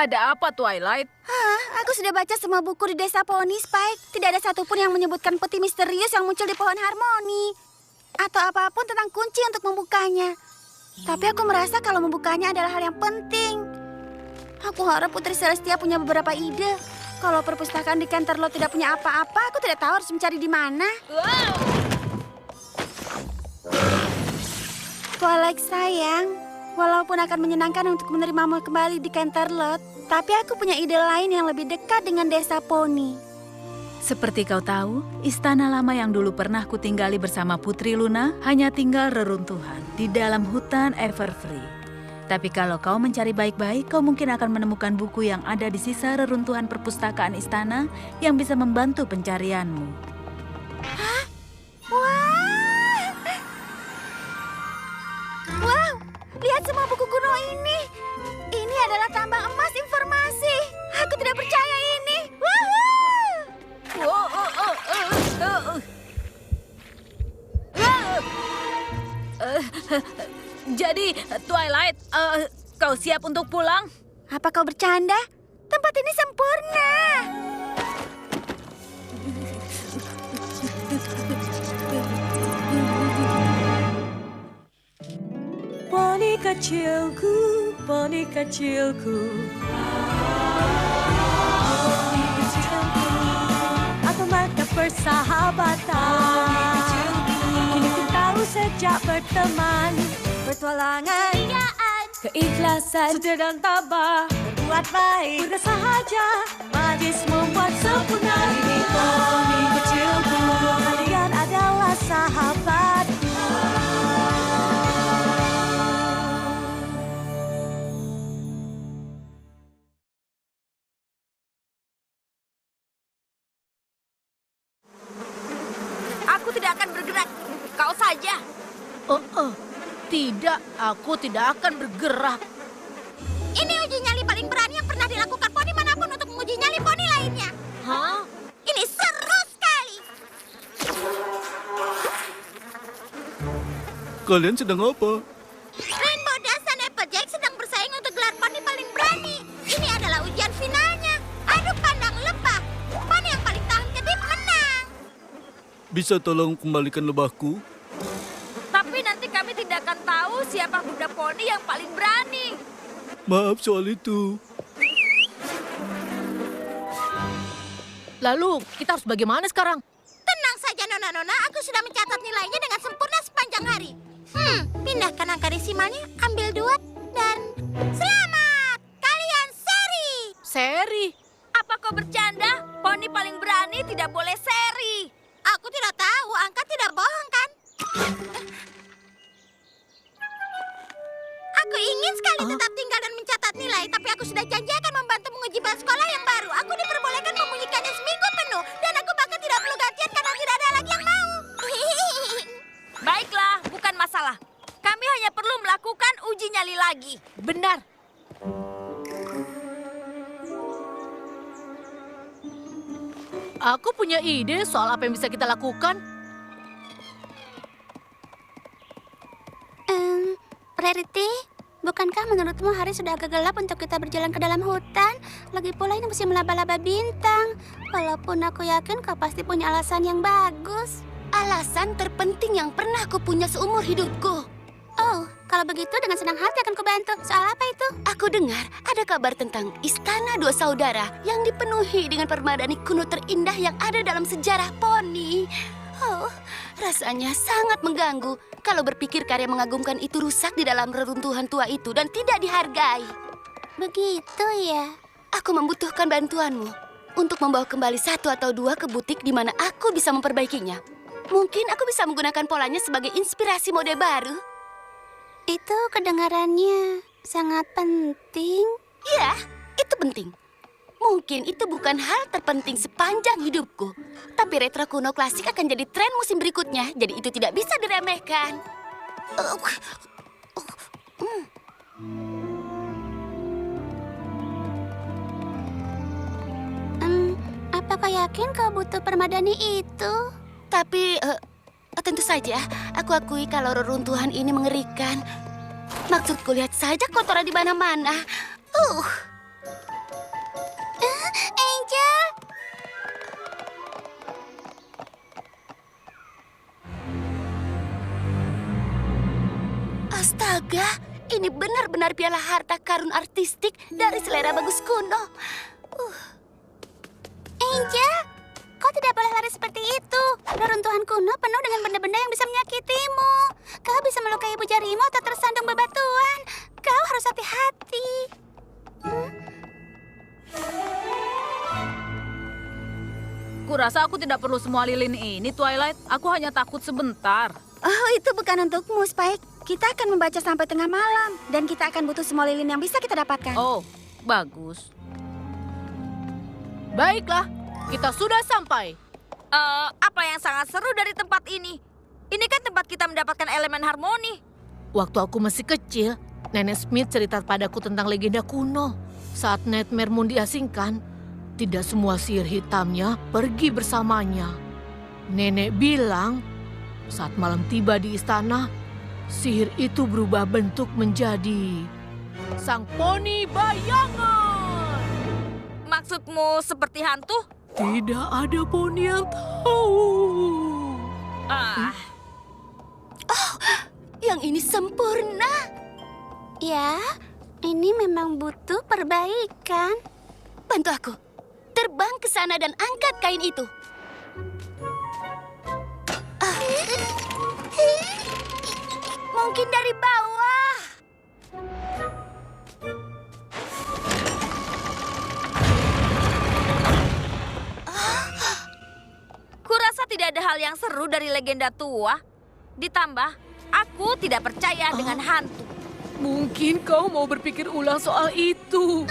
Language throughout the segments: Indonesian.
Ada apa, Twilight? Aku sudah baca semua buku di desa Poni, Spike. Tidak ada satupun yang menyebutkan peti misterius yang muncul di pohon harmoni. Atau apapun tentang kunci untuk membukanya. Tapi aku merasa kalau membukanya adalah hal yang penting. Aku harap Putri Celestia punya beberapa ide. Kalau perpustakaan di Canterlot tidak punya apa-apa, aku tidak tahu harus mencari di mana. Twilight sayang, walaupun akan menyenangkan untuk menerimamu kembali di Canterlot, tapi aku punya ide lain yang lebih dekat dengan desa Poni. Seperti kau tahu, istana lama yang dulu pernah kutinggali bersama Putri Luna hanya tinggal reruntuhan di dalam hutan Everfree. Tapi kalau kau mencari baik-baik, kau mungkin akan menemukan buku yang ada di sisa reruntuhan perpustakaan istana yang bisa membantu pencarianmu. Hah? Wow, lihat semua buku kuno ini. Ini adalah tambang emas informasi. Aku tidak percaya ini. Jadi, Twilight, kau siap untuk pulang? Apa kau bercanda? Tempat ini sempurna. Poni kecilku, poni kecilku. Poni kecilku, apa makna persahabatan? Kini ku tahu sejak berteman, bertualangan, keikhlasan, setia dan tabah, berbuat baik, mudah sahaja, magis membuat sempurna. Ini poni kecilku, kalian adalah sahabatku. Aku tidak akan bergerak. Kau saja. Tidak, aku tidak akan bergerak. Ini uji nyali paling berani yang pernah dilakukan poni manapun untuk menguji nyali poni lainnya. Hah? Ini seru sekali. Kalian sedang apa? Rainbow Dash dan Applejack sedang bersaing untuk gelar poni paling berani. Ini adalah ujian finalnya. Adu pandang lebah. Poni yang paling tahan kedip menang. Bisa tolong kembalikan lebahku? Tapi nanti kami tidak akan tahu siapa kuda poni yang paling berani. Maaf soal itu. Lalu, kita harus bagaimana sekarang? Tenang saja, Nona-Nona. Aku sudah mencatat nilainya dengan sempurna sepanjang hari. Pindahkan angka desimalnya, ambil 2, dan selamat! Kalian seri! Seri? Apa kau bercanda? Poni paling berani tidak boleh seri. Aku tidak tahu, angka tidak bohong kan? Aku ingin sekali tetap tinggal dan mencatat nilai, tapi aku sudah janji akan membantu menguji bal sekolah yang baru. Aku diperbolehkan membunyikannya seminggu penuh, dan aku bahkan tidak perlu gantian karena tidak ada lagi yang mau. Baiklah, bukan masalah. Kami hanya perlu melakukan uji nyali lagi. Benar. Aku punya ide soal apa yang bisa kita lakukan. Rarity, bukankah menurutmu hari sudah agak gelap untuk kita berjalan ke dalam hutan? Lagi pula ini musim laba-laba bintang. Walaupun aku yakin kau pasti punya alasan yang bagus. Alasan terpenting yang pernah aku punya seumur hidupku. Oh, kalau begitu dengan senang hati akan kubantu. Soal apa itu? Aku dengar ada kabar tentang Istana Dua Saudara yang dipenuhi dengan permadani kuno terindah yang ada dalam sejarah poni. Oh, rasanya sangat mengganggu kalau berpikir karya mengagumkan itu rusak di dalam reruntuhan tua itu dan tidak dihargai. Begitu ya? Aku membutuhkan bantuanmu untuk membawa kembali 1 atau 2 ke butik di mana aku bisa memperbaikinya. Mungkin aku bisa menggunakan polanya sebagai inspirasi mode baru. Itu kedengarannya sangat penting. Ya, itu penting. Mungkin itu bukan hal terpenting sepanjang hidupku. Tapi retro kuno klasik akan jadi tren musim berikutnya. Jadi itu tidak bisa diremehkan. Apakah yakin kau butuh permadani itu? Tapi, tentu saja, aku akui kalau reruntuhan ini mengerikan. Maksudku lihat saja kotoran di mana-mana. Angel! Astaga, ini benar-benar piala harta karun artistik dari selera bagus kuno. Angel, kau tidak boleh lari seperti itu. Reruntuhan kuno penuh dengan benda-benda yang bisa menyakitimu. Kau bisa melukai ibu jarimu atau tersandung bebatuan. Kau harus hati-hati. Kurasa aku tidak perlu semua lilin ini, Twilight. Aku hanya takut sebentar. Oh, itu bukan untukmu, Spike. Kita akan membaca sampai tengah malam. Dan kita akan butuh semua lilin yang bisa kita dapatkan. Oh, bagus. Baiklah, kita sudah sampai. Apa yang sangat seru dari tempat ini? Ini kan tempat kita mendapatkan elemen harmoni. Waktu aku masih kecil, Nenek Smith cerita padaku tentang legenda kuno. Saat Nightmare Moon diasingkan, tidak semua sihir hitamnya pergi bersamanya. Nenek bilang, saat malam tiba di istana, sihir itu berubah bentuk menjadi sang poni bayangan. Maksudmu seperti hantu? Tidak ada poni yang tahu. Yang ini sempurna. Ya, ini memang butuh perbaikan. Bantu aku. Terbang ke sana dan angkat kain itu. Mungkin dari bawah. Kurasa tidak ada hal yang seru dari legenda tua. Ditambah, aku tidak percaya dengan hantu. Mungkin kau mau berpikir ulang soal itu.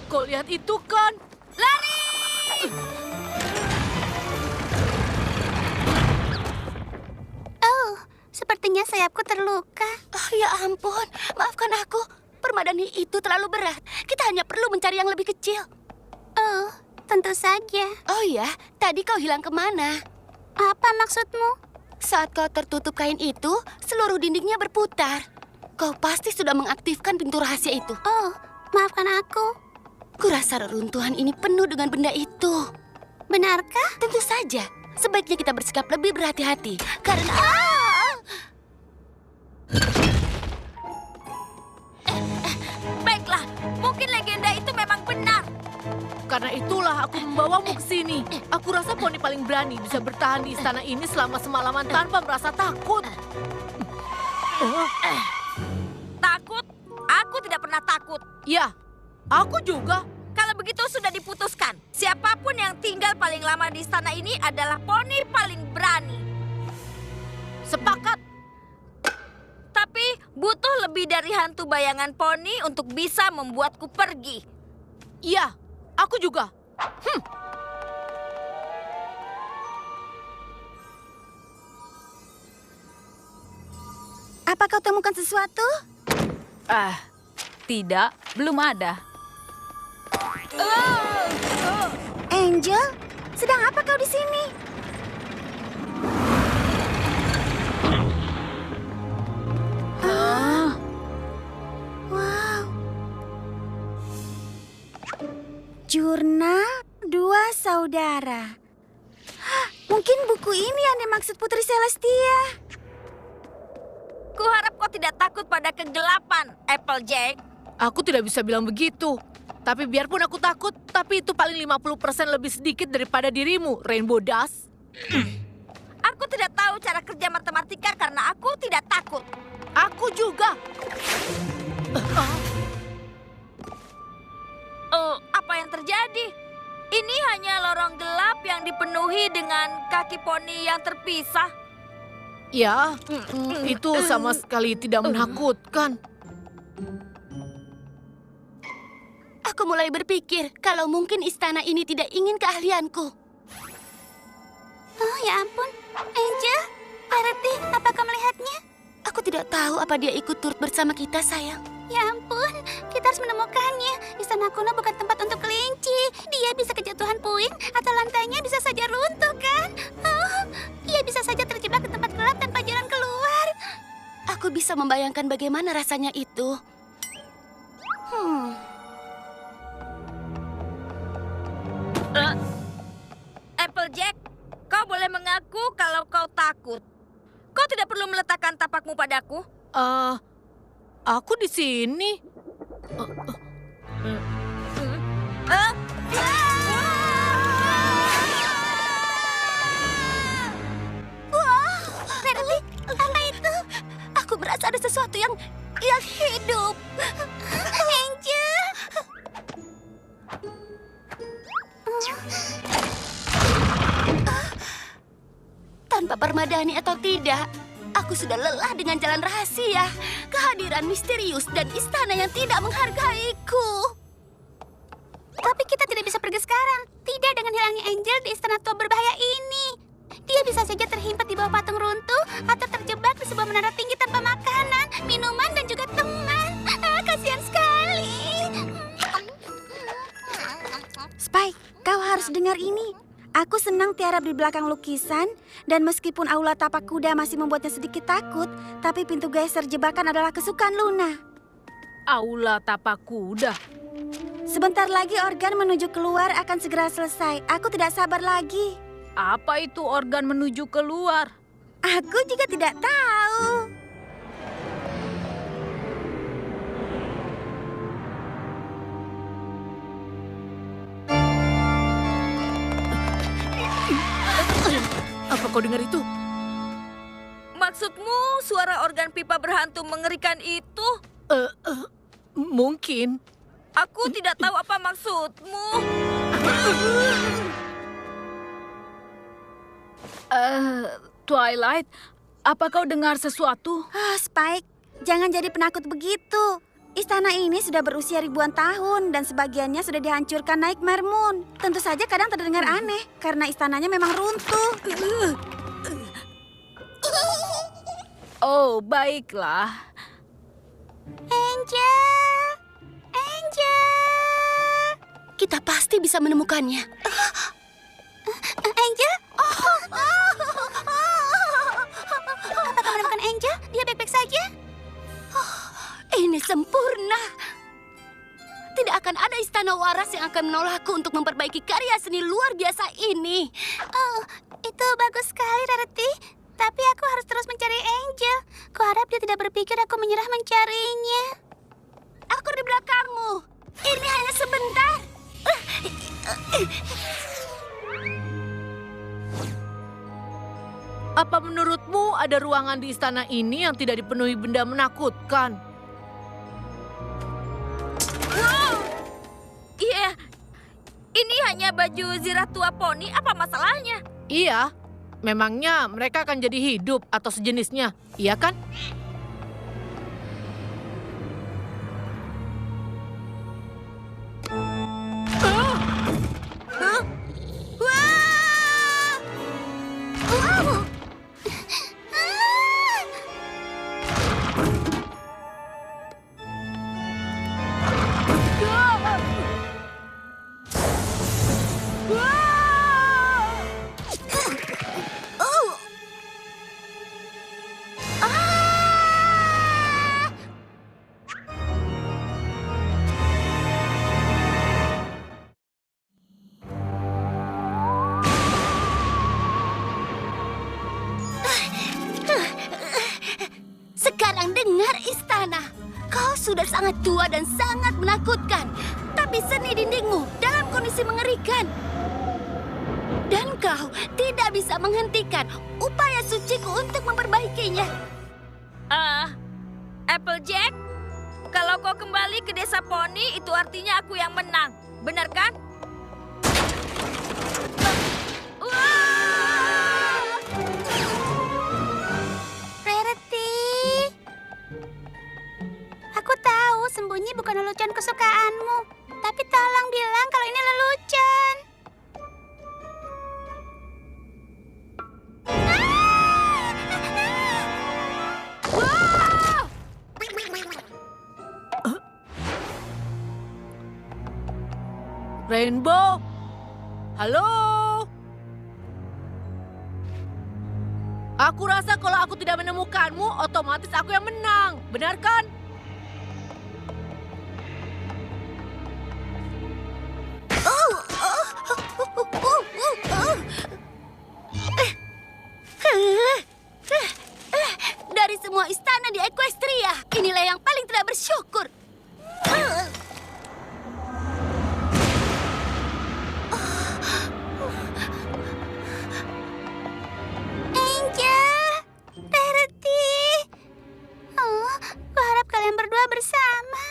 Kau lihat itu kan? Lari! Oh, sepertinya sayapku terluka. Oh, ya ampun. Maafkan aku. Permadani itu terlalu berat. Kita hanya perlu mencari yang lebih kecil. Oh, tentu saja. Oh ya, tadi kau hilang kemana? Apa maksudmu? Saat kau tertutup kain itu, seluruh dindingnya berputar. Kau pasti sudah mengaktifkan pintu rahasia itu. Oh, maafkan aku. Kurasa reruntuhan ini penuh dengan benda itu. Benarkah? Tentu saja. Sebaiknya kita bersikap lebih berhati-hati. Karena... Baiklah, mungkin legenda itu memang benar. Karena itulah aku membawamu ke sini. Aku rasa poni paling berani bisa bertahan di istana ini selama semalaman tanpa merasa takut. Takut? Aku tidak pernah takut. Ya, aku juga. Kalau begitu sudah diputuskan. Siapapun yang tinggal paling lama di istana ini adalah poni paling berani. Sepakat. Tapi butuh lebih dari hantu bayangan poni untuk bisa membuatku pergi. Iya, aku juga. Apa kau temukan sesuatu? Tidak, belum ada. Angel, sedang apa kau di sini? Wow. Jurnal Dua Saudara. Mungkin buku ini yang dimaksud Putri Celestia. Kuharap kau tidak takut pada kegelapan, Applejack. Aku tidak bisa bilang begitu. Tapi biarpun aku takut, tapi itu paling 50% lebih sedikit daripada dirimu, Rainbow Dash. Aku tidak tahu cara kerja matematika karena aku tidak takut. Aku juga. Apa yang terjadi? Ini hanya lorong gelap yang dipenuhi dengan kaki poni yang terpisah. Ya, itu sama sekali tidak menakutkan. Aku mulai berpikir kalau mungkin istana ini tidak ingin keahlianku. Oh, ya ampun. Angel, Verity, apa kau melihatnya? Aku tidak tahu apa dia ikut turut bersama kita, sayang. Ya ampun, kita harus menemukannya. Istana kuno bukan tempat untuk kelinci. Dia bisa kejatuhan puing atau lantainya bisa saja runtuh, kan? Oh, ya Aku bisa membayangkan bagaimana rasanya itu. Applejack, kau boleh mengaku kalau kau takut. Kau tidak perlu meletakkan tapakmu padaku. Aku di sini. Rarity, apa itu? Aku merasa ada sesuatu yang hidup. Angel. Tanpa permadani atau tidak, aku sudah lelah dengan jalan rahasia, kehadiran misterius, dan istana yang tidak menghargaiku. Tapi kita tidak bisa pergi sekarang. Tidak dengan hilangnya Angel di istana tua berbahaya ini. Dia bisa saja terhimpit di bawah patung runtuh atau terjebak di sebuah menara tinggi tanpa makanan, minuman, dan juga teman. Kasihan sekali. Spike, kau harus dengar ini. Aku senang tiarap di belakang lukisan, dan meskipun aula tapak kuda masih membuatnya sedikit takut, tapi pintu geser jebakan adalah kesukaan Luna. Aula tapak kuda. Sebentar lagi organ menuju keluar akan segera selesai. Aku tidak sabar lagi. Apa itu organ menuju keluar? Aku juga tidak tahu. Apa kau dengar itu? Maksudmu suara organ pipa berhantu mengerikan itu? Mungkin. Aku tidak tahu apa maksudmu. Twilight, apa kau dengar sesuatu? Spike, jangan jadi penakut begitu. Istana ini sudah berusia ribuan tahun dan sebagiannya sudah dihancurkan Nightmare Moon. Tentu saja kadang terdengar aneh karena istananya memang runtuh. Oh, baiklah. Angel. Kita pasti bisa menemukannya. Angel? Apakah menemukan Angel? Dia baik-baik saja? Ini sempurna. Tidak akan ada istana waras yang akan menolakku untuk memperbaiki karya seni luar biasa ini. Oh, itu bagus sekali, Rarity. Tapi aku harus terus mencari Angel. Kuharap dia tidak berpikir aku menyerah mencarinya. Aku di belakangmu. Ini hanya sebentar. Apa menurutmu ada ruangan di istana ini yang tidak dipenuhi benda menakutkan? Iya, ini hanya baju zirah tua poni. Apa masalahnya? Iya, memangnya mereka akan jadi hidup atau sejenisnya, iya kan? Sekarang dengar istana. Kau sudah sangat tua dan sangat menakutkan. Tapi seni dindingmu dalam kondisi mengerikan. Dan kau tidak bisa menghentikan upaya suciku untuk memperbaikinya. Applejack, kalau kau kembali ke desa poni, itu artinya aku yang menang. Benar kan? Rarity. Aku tahu sembunyi bukan lelucon kesukaanmu. Tapi tolong bilang kalau ini lelucon. Rainbow? Halo? Aku Aku rasa kalau aku tidak menemukanmu, otomatis aku yang menang. Benar kan? Dari semua istana di Equestria, inilah yang paling tidak bersyukur. Angel, Rarity. Oh, kuharap kalian berdua bersama.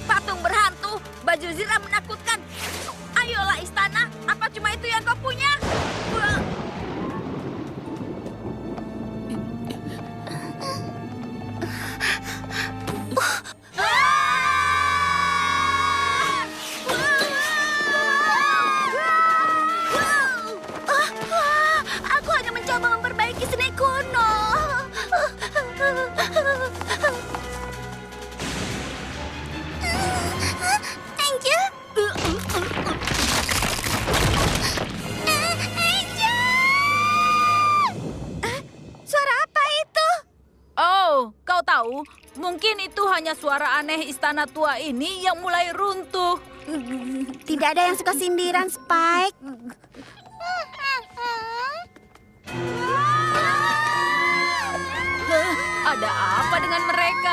Patung berhantu, baju zirah menakutkan. Ayolah istana, apa cuma itu yang kau punya? Aku hanya mencoba memperbaiki seni kuno. Angel? Angel! Suara apa itu? Oh, kau tahu, mungkin itu hanya suara aneh istana tua ini yang mulai runtuh. Tidak ada yang suka sindiran, Spike. Ada apa dengan mereka?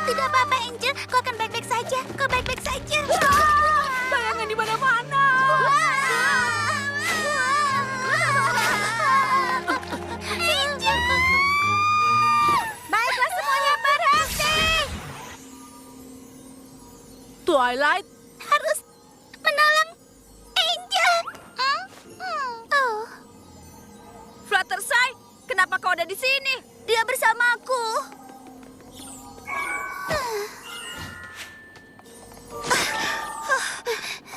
Tidak apa-apa, Angel. Kau akan baik-baik saja. Kau baik-baik saja. Bayangan di mana-mana. Angel! Baiklah semuanya berhenti. Twilight, Harus menolong Angel. Oh, Fluttershy, kenapa kau ada di sini? dia bersamaku.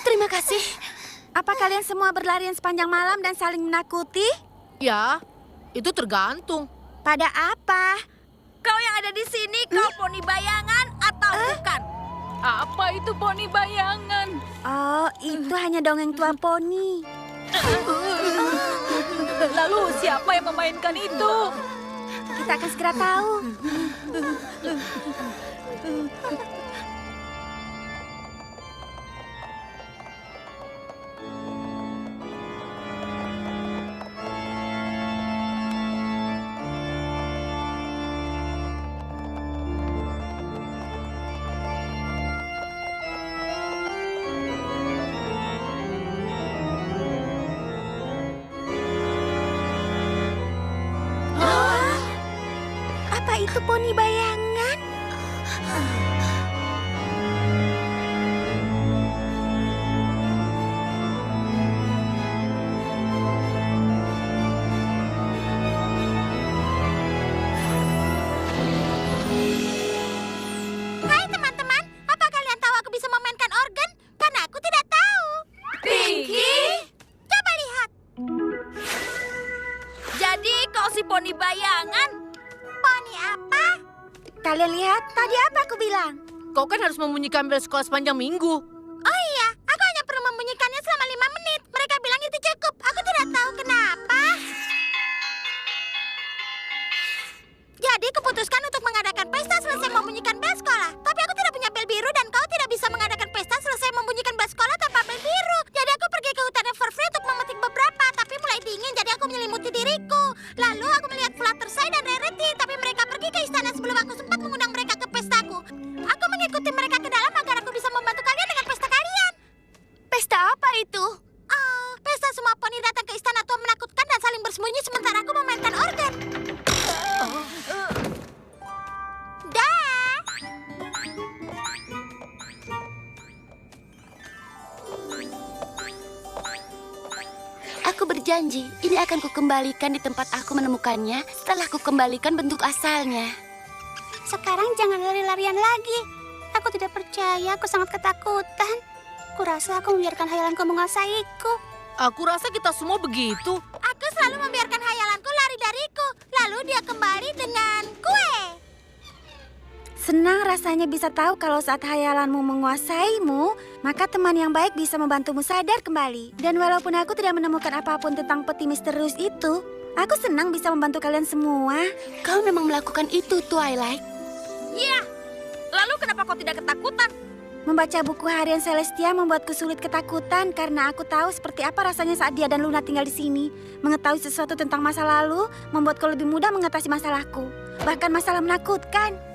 Terima kasih. Apa kalian semua berlarian sepanjang malam dan saling menakuti? ya, itu tergantung. Pada apa? Kau yang ada di sini, kau poni bayangan atau bukan? Apa itu poni bayangan? Oh, itu hanya dongeng tua poni. Lalu siapa yang memainkan itu? Kita akan segera tahu. Apa itu poni bayangan? Hai teman-teman, apa kalian tahu aku bisa memainkan organ? Karena aku tidak tahu. Pinky? Coba lihat. Jadi kau si poni bayangan? Poni apa? Kalian lihat, tadi apa aku bilang? Kau kan harus membunyikan bel sekolah sepanjang minggu. Oh iya, aku hanya perlu membunyikannya selama 5 menit. Mereka bilang itu cukup. Aku tidak tahu kenapa. Jadi kuputuskan untuk mengadakan pesta selesai membunyikan bel sekolah. Tapi aku tidak punya bel biru dan kau tidak bisa mengadakan pesta selesai membunyikan bel sekolah tanpa bel biru. Jadi aku pergi ke hutan Everfree untuk memetik beberapa. Tapi mulai dingin jadi aku menyelimuti diriku. Lalu aku melihat Fluttershy dan Rarity. Tapi mereka pergi ke istana sebelum aku sempat mengundang mereka ke pestaku. Aku mengikuti mereka ke dalam agar aku bisa membantu kalian dengan pesta kalian. Pesta apa itu? Oh, pesta semua poni datang ke istana tua menakutkan dan saling bersembunyi sementara aku memainkan organ. Dah. Aku berjanji, ini akan kukembalikan di tempat aku menemukannya setelah kukembalikan bentuk asalnya. Sekarang jangan lari-larian lagi. Aku tidak percaya, aku sangat ketakutan. Kurasa aku membiarkan hayalanku menguasaiku. Aku rasa kita semua begitu. Aku selalu membiarkan hayalanku lari dariku. Lalu dia kembali dengan kue. Senang rasanya bisa tahu kalau saat hayalanmu menguasaimu, maka teman yang baik bisa membantumu sadar kembali. Dan walaupun aku tidak menemukan apapun tentang peti misterius itu, aku senang bisa membantu kalian semua. Kau memang melakukan itu, Twilight. Iya. Lalu kenapa kau tidak ketakutan? Membaca buku harian Celestia membuatku sulit ketakutan karena aku tahu seperti apa rasanya saat dia dan Luna tinggal di sini. Mengetahui sesuatu tentang masa lalu membuatku lebih mudah mengatasi masalahku. Bahkan masalah menakutkan.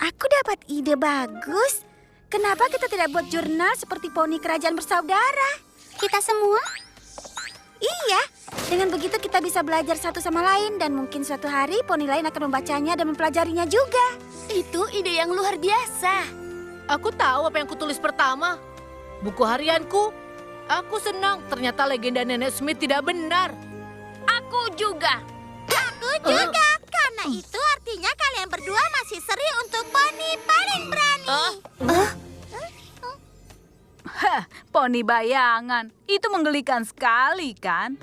Aku dapat ide bagus. Kenapa kita tidak buat jurnal seperti poni kerajaan bersaudara? Kita semua? Iya, dengan begitu kita bisa belajar satu sama lain dan mungkin suatu hari poni lain akan membacanya dan mempelajarinya juga. Itu ide yang luar biasa. Aku tahu apa yang kutulis pertama. Buku harianku. Aku senang ternyata legenda Nenek Smith tidak benar. Aku juga. Aku juga. Karena itu artinya kalian berdua masih seri untuk poni paling berani. Hah, poni bayangan. Itu menggelikan sekali, kan?